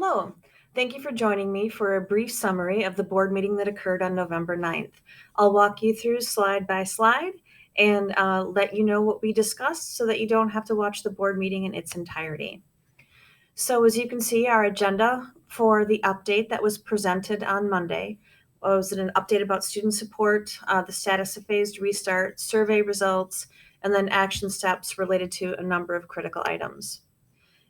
Hello. Thank you for joining me for a brief summary of the board meeting that occurred on November 9th. I'll walk you through slide by slide and let you know what we discussed so that you don't have to watch the board meeting in its entirety. So as you can see, our agenda for the update that was presented on Monday was an update about student support, the status of phased restart, survey results, and then action steps related to a number of critical items.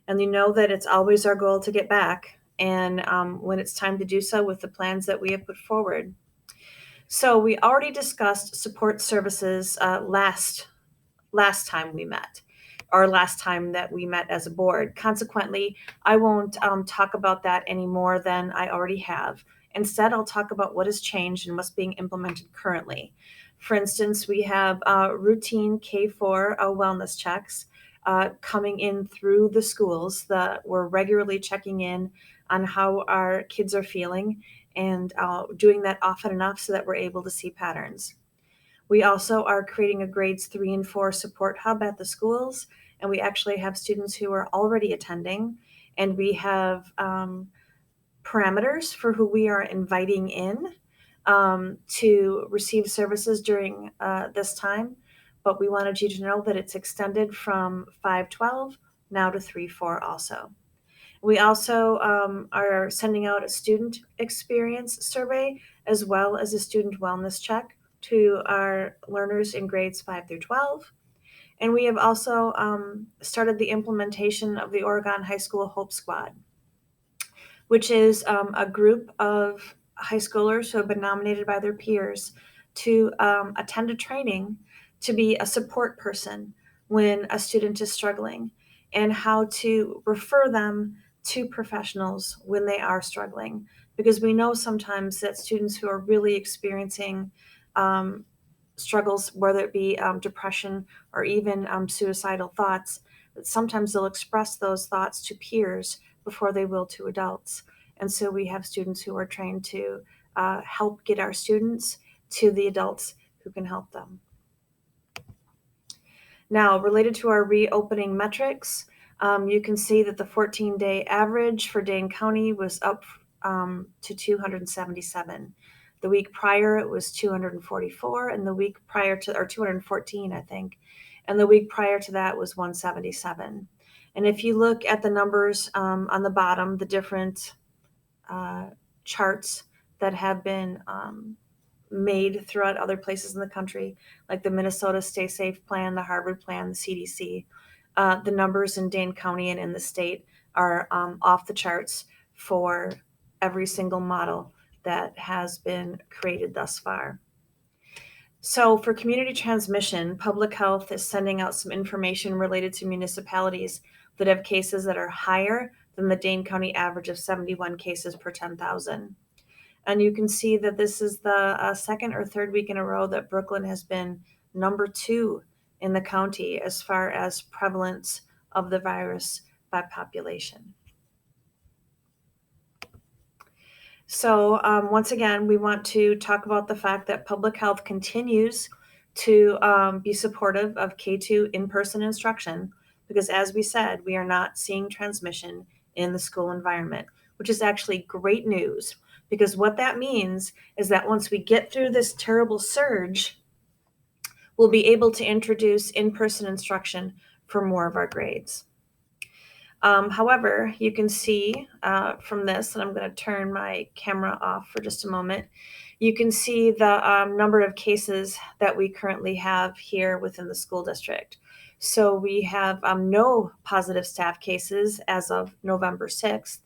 And you know that it's always our goal to get back, and when it's time to do so with the plans that we have put forward. So we already discussed support services last time we met, or last time that we met as a board. Consequently, I won't talk about that any more than I already have. Instead, I'll talk about what has changed and what's being implemented currently. For instance, we have routine K4 wellness checks coming in through the schools that we're regularly checking in on how our kids are feeling and doing that often enough so that we're able to see patterns. We also are creating a grades 3 and 4 support hub at the schools, and we actually have students who are already attending, and we have parameters for who we are inviting in to receive services during this time. But we wanted you to know that it's extended from 512 now to 3-4 also. We also are sending out a student experience survey as well as a student wellness check to our learners in grades 5 through 12. And we have also started the implementation of the Oregon High School Hope Squad, which is a group of high schoolers who have been nominated by their peers to attend a training to be a support person when a student is struggling and how to refer them to professionals when they are struggling. Because we know sometimes that students who are really experiencing struggles, whether it be depression or even suicidal thoughts, that sometimes they'll express those thoughts to peers before they will to adults. And so we have students who are trained to help get our students to the adults who can help them. Now, related to our reopening metrics, you can see that the 14-day average for Dane County was up to 277. The week prior, it was 244, and the week prior to, or 214, I think, and the week prior to that was 177. And if you look at the numbers on the bottom, the different charts that have been made throughout other places in the country, like the Minnesota Stay Safe Plan, the Harvard Plan, the CDC, the numbers in Dane County and in the state are off the charts for every single model that has been created thus far. So for community transmission, public health is sending out some information related to municipalities that have cases that are higher than the Dane County average of 71 cases per 10,000. And you can see that this is the second or third week in a row that Brooklyn has been number 2 in the county as far as prevalence of the virus by population. So once again, we want to talk about the fact that public health continues to be supportive of K2 in-person instruction because, as we said, we are not seeing transmission in the school environment, which is actually great news because what that means is that once we get through this terrible surge, we'll be able to introduce in-person instruction for more of our grades. However, you can see from this, and I'm going to turn my camera off for just a moment, you can see the number of cases that we currently have here within the school district. So we have no positive staff cases as of November 6th.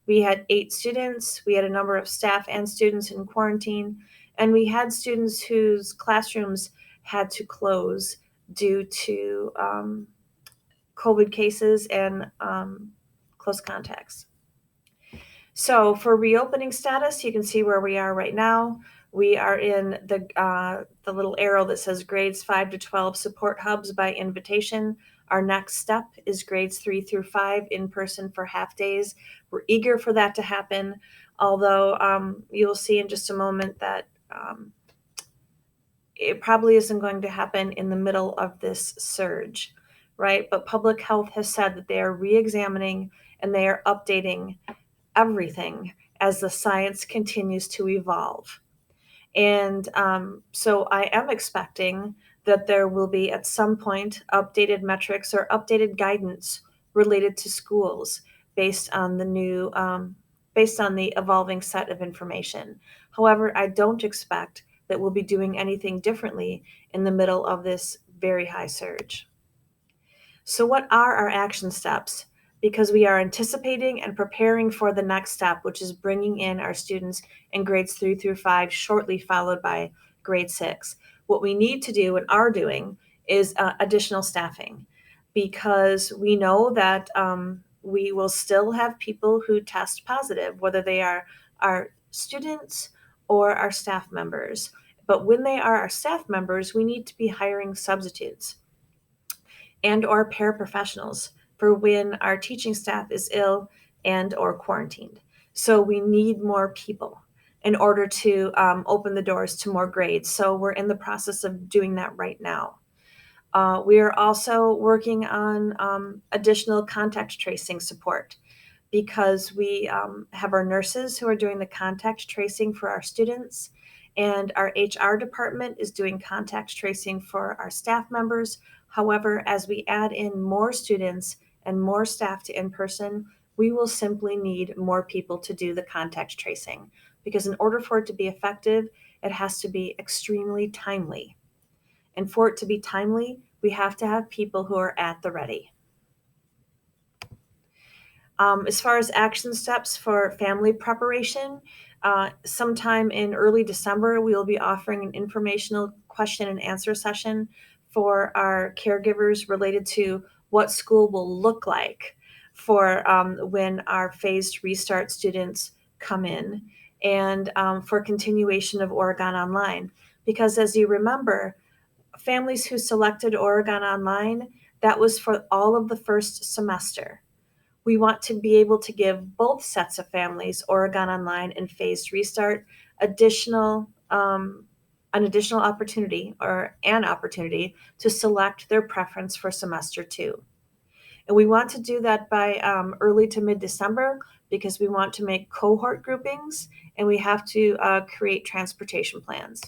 We had 8 students, we had a number of staff and students in quarantine, and we had students whose classrooms had to close due to COVID cases and close contacts. So for reopening status, you can see where we are right now. We are in the little arrow that says grades 5 to 12 support hubs by invitation. Our next step is grades 3 through 5 in person for half days. We're eager for that to happen, although you'll see in just a moment that it probably isn't going to happen in the middle of this surge, right? But public health has said that they are re-examining and they are updating everything as the science continues to evolve. And so I am expecting that there will be at some point updated metrics or updated guidance related to schools based on the new, based on the evolving set of information. However, I don't expect that we'll be doing anything differently in the middle of this very high surge. So, what are our action steps? Because we are anticipating and preparing for the next step, which is bringing in our students in grades 3 through 5, shortly followed by grade 6. What we need to do and are doing is additional staffing, because we know that we will still have people who test positive, whether they are our students or our staff members. But when they are our staff members, we need to be hiring substitutes and or paraprofessionals for when our teaching staff is ill and or quarantined. So we need more people in order to open the doors to more grades. So we're in the process of doing that right now. We are also working on additional contact tracing support, because we have our nurses who are doing the contact tracing for our students, and our HR department is doing contact tracing for our staff members. However, as we add in more students and more staff to in person, we will simply need more people to do the contact tracing, because in order for it to be effective, it has to be extremely timely. And for it to be timely, we have to have people who are at the ready. As far as action steps for family preparation, sometime in early December, we will be offering an informational question and answer session for our caregivers related to what school will look like for when our phased restart students come in, and for continuation of Oregon Online. Because as you remember, families who selected Oregon Online, that was for all of the first semester. We want to be able to give both sets of families, Oregon Online and phased restart, additional an additional opportunity, or an opportunity, to select their preference for semester 2. And we want to do that by early to mid-December, because we want to make cohort groupings, and we have to create transportation plans.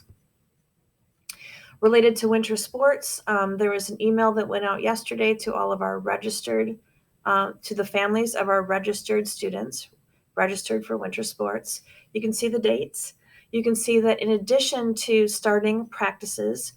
Related to winter sports, there was an email that went out yesterday to all of our registered, to the families of our registered students, registered for winter sports. You can see the dates. You can see that in addition to starting practices,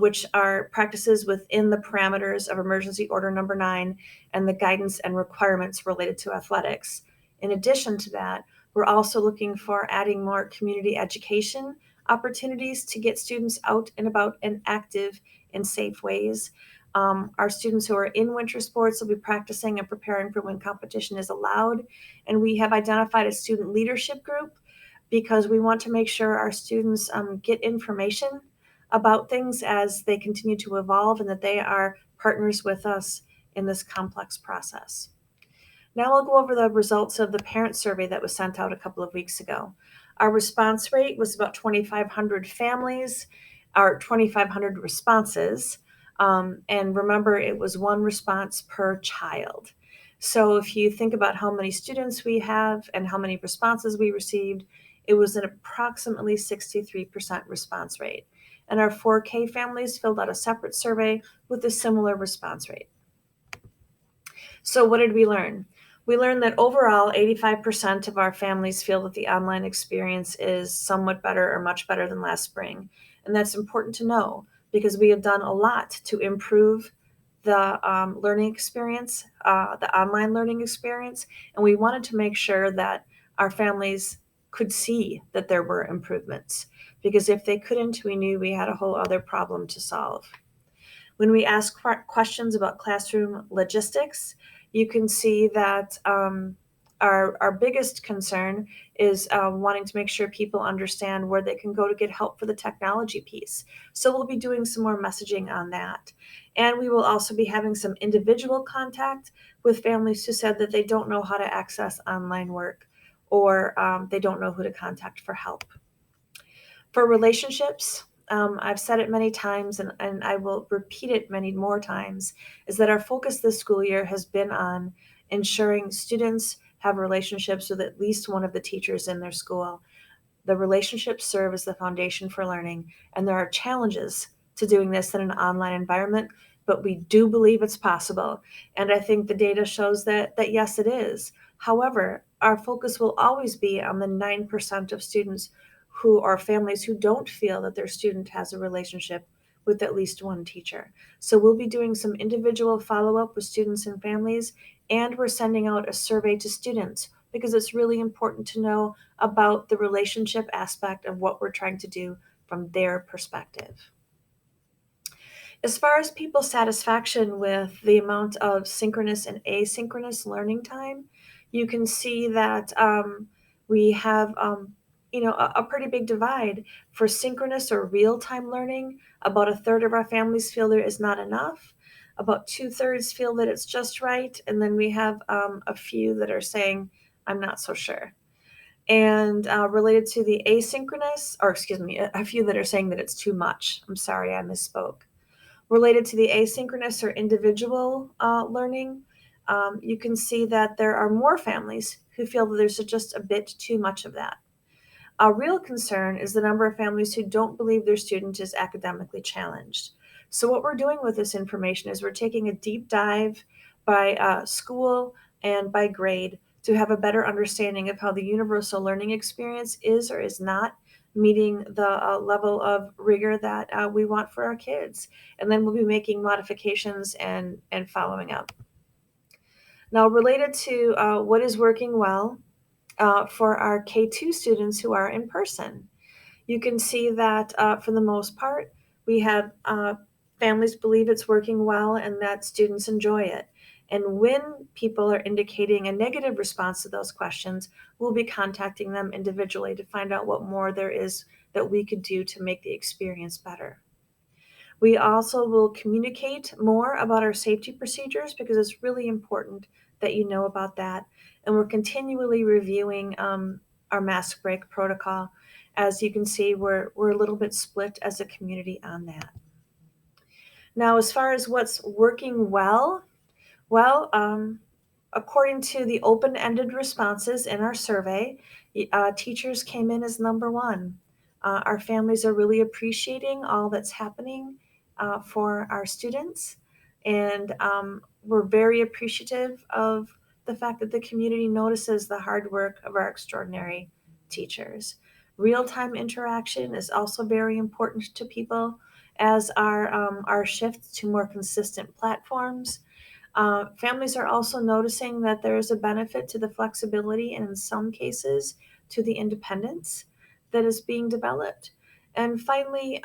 which are practices within the parameters of Emergency Order Number 9 and the guidance and requirements related to athletics, in addition to that, we're also looking for adding more community education opportunities to get students out and about and active in safe ways. Our students who are in winter sports will be practicing and preparing for when competition is allowed. And we have identified a student leadership group, because we want to make sure our students get information about things as they continue to evolve, and that they are partners with us in this complex process. Now I'll go over the results of the parent survey that was sent out a couple of weeks ago. Our response rate was about 2,500 families, or 2,500 responses. And remember, it was one response per child. So if you think about how many students we have and how many responses we received, it was an approximately 63% response rate. And our 4K families filled out a separate survey with a similar response rate. So what did we learn? We learned that overall, 85% of our families feel that the online experience is somewhat better or much better than last spring. And that's important to know, because we have done a lot to improve the learning experience, the online learning experience, and we wanted to make sure that our families could see that there were improvements, because if they couldn't, we knew we had a whole other problem to solve. When we ask questions about classroom logistics, you can see that our biggest concern is wanting to make sure people understand where they can go to get help for the technology piece. So we'll be doing some more messaging on that. And we will also be having some individual contact with families who said that they don't know how to access online work, or they don't know who to contact for help. For relationships, I've said it many times, and I will repeat it many more times, is that our focus this school year has been on ensuring students have relationships with at least one of the teachers in their school. The relationships serve as the foundation for learning, and there are challenges to doing this in an online environment, but we do believe it's possible. And I think the data shows that yes, it is. However, our focus will always be on the 9% of students who are families who don't feel that their student has a relationship with at least one teacher. So we'll be doing some individual follow-up with students and families, and we're sending out a survey to students because it's really important to know about the relationship aspect of what we're trying to do from their perspective. As far as people's satisfaction with the amount of synchronous and asynchronous learning time, you can see that we have a pretty big divide. For synchronous or real-time learning, about a third of our families feel there is not enough. About two-thirds feel that it's just right. And then we have a few that are saying, I'm not so sure. And related to the asynchronous, or excuse me, a few that are saying that it's too much. I'm sorry, I misspoke. Related to the asynchronous or individual learning, you can see that there are more families who feel that there's just a bit too much of that. A real concern is the number of families who don't believe their student is academically challenged. So what we're doing with this information is we're taking a deep dive by school and by grade to have a better understanding of how the universal learning experience is or is not meeting the level of rigor that we want for our kids. And then we'll be making modifications and following up. Now, related to what is working well for our K2 students who are in person, you can see that for the most part, we have families believe it's working well and that students enjoy it. And when people are indicating a negative response to those questions, we'll be contacting them individually to find out what more there is that we could do to make the experience better. We also will communicate more about our safety procedures because it's really important that you know about that. And we're continually reviewing our mask break protocol. As you can see, we're a little bit split as a community on that. Now, as far as what's working well, according to the open-ended responses in our survey, teachers came in as number one. Our families are really appreciating all that's happening for our students, and we're very appreciative of the fact that the community notices the hard work of our extraordinary teachers. Real-time interaction is also very important to people, as our shift to more consistent platforms. Families are also noticing that there is a benefit to the flexibility and, in some cases, to the independence that is being developed. And finally,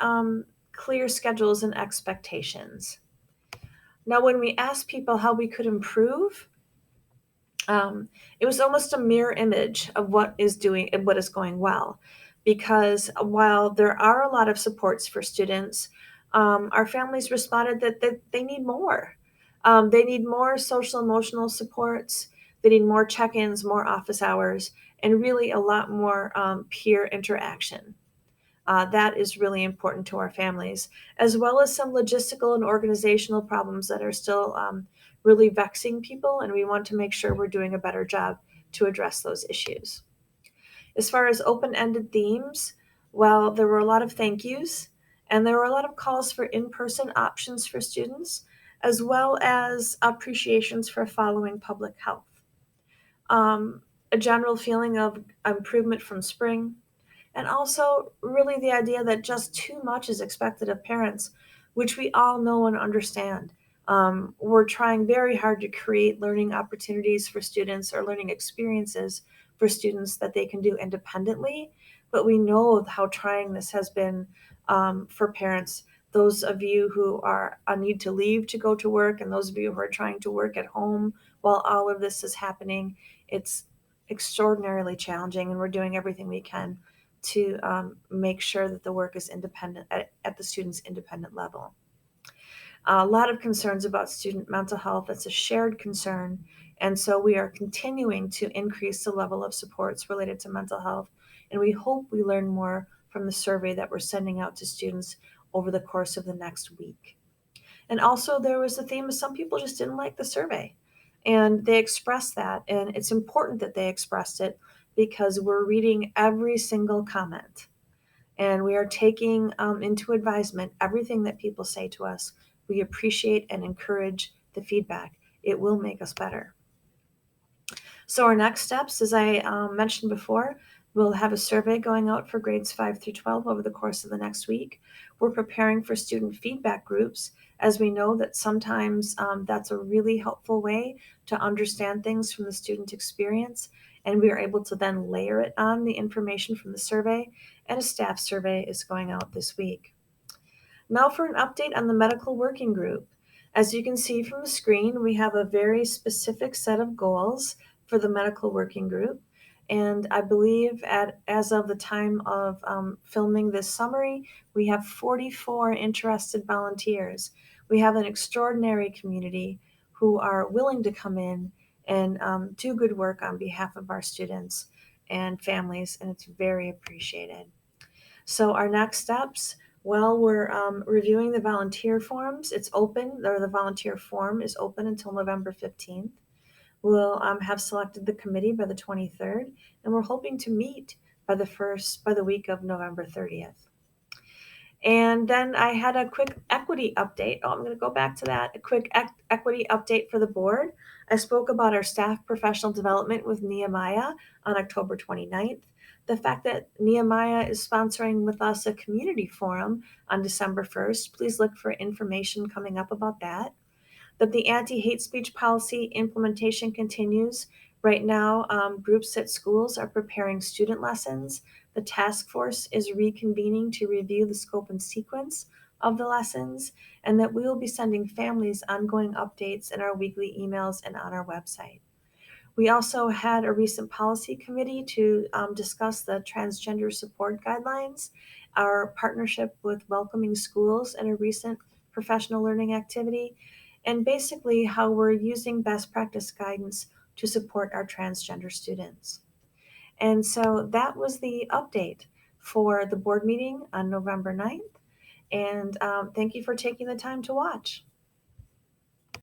clear schedules and expectations. Now, when we asked people how we could improve, it was almost a mirror image of what is doing and what is going well. Because while there are a lot of supports for students, our families responded that they need more. They need more social emotional supports. They need more check-ins, more office hours, and really a lot more peer interaction. That is really important to our families, as well as some logistical and organizational problems that are still really vexing people, and we want to make sure we're doing a better job to address those issues. As far as open-ended themes, well, there were a lot of thank yous, and there were a lot of calls for in-person options for students, as well as appreciations for following public health. A general feeling of improvement from spring, and also really the idea that just too much is expected of parents, which we all know and understand. We're trying very hard to create learning opportunities for students or learning experiences for students that they can do independently, but we know how trying this has been for parents. Those of you who are need to leave to go to work, and those of you who are trying to work at home while all of this is happening, it's extraordinarily challenging, and we're doing everything we can to make sure that the work is independent at the student's independent level. A lot of concerns about student mental health. That's a shared concern. And so we are continuing to increase the level of supports related to mental health. And we hope we learn more from the survey that we're sending out to students over the course of the next week. And also there was the theme of some people just didn't like the survey. And they expressed that, and it's important that they expressed it because we're reading every single comment and we are taking into advisement everything that people say to us. We appreciate and encourage the feedback. It will make us better. So our next steps, as I mentioned before, we'll have a survey going out for grades 5 through 12 over the course of the next week. We're preparing for student feedback groups, as we know that sometimes that's a really helpful way to understand things from the student experience, and we are able to then layer it on the information from the survey, and a staff survey is going out this week. Now for an update on the medical working group. As you can see from the screen, we have a very specific set of goals for the medical working group. And I believe as of the time of filming this summary, we have 44 interested volunteers. We have an extraordinary community who are willing to come in and do good work on behalf of our students and families, and it's very appreciated. So our next steps, well, we're reviewing the volunteer forms. It's open, or the volunteer form is open until November 15th. We'll have selected the committee by the 23rd, and we're hoping to meet by the week of November 30th. And then I had a quick equity update. I'm going to go back to that. A quick equity update for the board. I spoke about our staff professional development with Nehemiah on October 29th. The fact that Nehemiah is sponsoring with us a community forum on December 1st. Please look for information coming up about that. That the anti-hate speech policy implementation continues. Right now, groups at schools are preparing student lessons. The task force is reconvening to review the scope and sequence of the lessons, and that we will be sending families ongoing updates in our weekly emails and on our website. We also had a recent policy committee to discuss the transgender support guidelines, our partnership with Welcoming Schools, and a recent professional learning activity, and basically how we're using best practice guidance to support our transgender students. And so that was the update for the board meeting on November 9th. And thank you for taking the time to watch.